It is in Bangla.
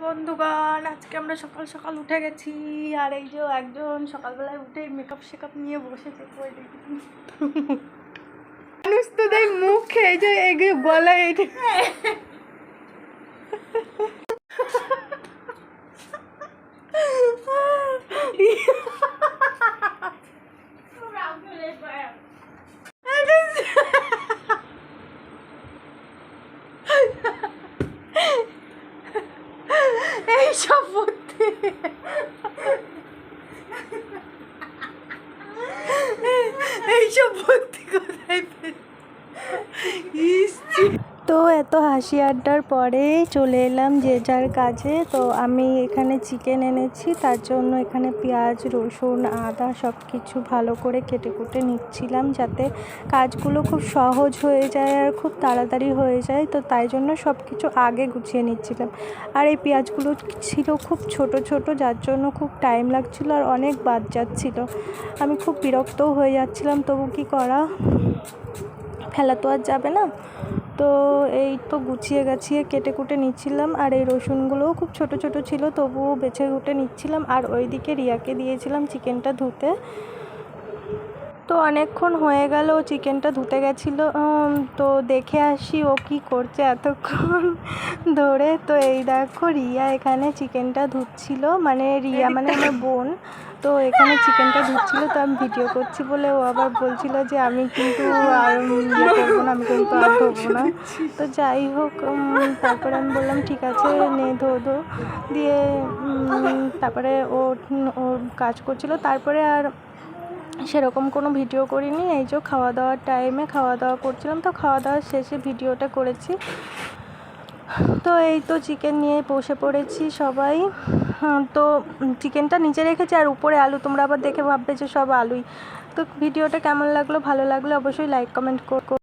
বন্ধুগণ, আজকে আমরা সকাল সকাল উঠে গেছি। আর এই যে একজন সকালবেলায় উঠে মেকআপ শেকআপ নিয়ে বসেছে। মানুষ তো দেখ মুখে এই যে এগিয়ে গলায় এইটা এইসব বুদ্ধি এইসব বুদ্ধি কোথায় তো এত হাসি আড্ডার পরে চলে এলাম যে যার কাজে। তো আমি এখানে চিকেন এনেছি, তার জন্য এখানে পেঁয়াজ রসুন আদা সব কিছু ভালো করে কেটে কুটে নিচ্ছিলাম, যাতে কাজগুলো খুব সহজ হয়ে যায় আর খুব তাড়াতাড়ি হয়ে যায়। তো তাই জন্য সব কিছু আগে গুছিয়ে নিচ্ছিলাম। আর এই পেঁয়াজগুলো ছিল খুব ছোট ছোট, যার জন্য খুব টাইম লাগছিল আর অনেক বাদ যাচ্ছিল। আমি খুব বিরক্তও হয়ে যাচ্ছিলাম, তবু কি করা, ফেলা তো আর যাবে না। তো এই তো গুছিয়ে গাছিয়ে কেটে কুটে নিচ্ছিলাম। আর এই রসুনগুলোও খুব ছোট ছোট ছিল, তবুও বেছে কুটে নিচ্ছিলাম। আর ওইদিকে রিয়াকে দিয়েছিলাম চিকেনটা ধুতে। তো অনেকক্ষণ হয়ে গেল চিকেনটা ধুতে গেছিলো, তো দেখে আসি ও কি করছে এতক্ষণ ধরে। তো এই দেখো রিয়া এখানে চিকেনটা ধুচ্ছিল, মানে রিয়া মানে আমার বোন। তো এখানে চিকেনটা ধুচ্ছিল, তো আমি ভিডিও করছি বলে ও আবার বলছিল যে আমি কিন্তু আর ইয়ে করবো না, আমি কিন্তু আর ধোবো না। তো যাই হোক, তারপরে আমি বললাম ঠিক আছে নে ধো দিয়ে তারপরে ওর কাজ করছিল। তারপরে আর সেরকম কোনো ভিডিও করিনি। এই যে খাওয়া দাওয়ার টাইমে খাওয়া দাওয়া করছিলাম, তো খাওয়া দাওয়ার শেষে ভিডিওটা করেছি। তো এই তো চিকেন নিয়ে বসে পড়েছি সবাই। তো চিকেনটা নিচে রেখেছি আর উপরে আলু, তোমরা আবার দেখে ভাববে যে সব আলুই। তো ভিডিওটা কেমন লাগলো, ভালো লাগলে অবশ্যই লাইক কমেন্ট করো।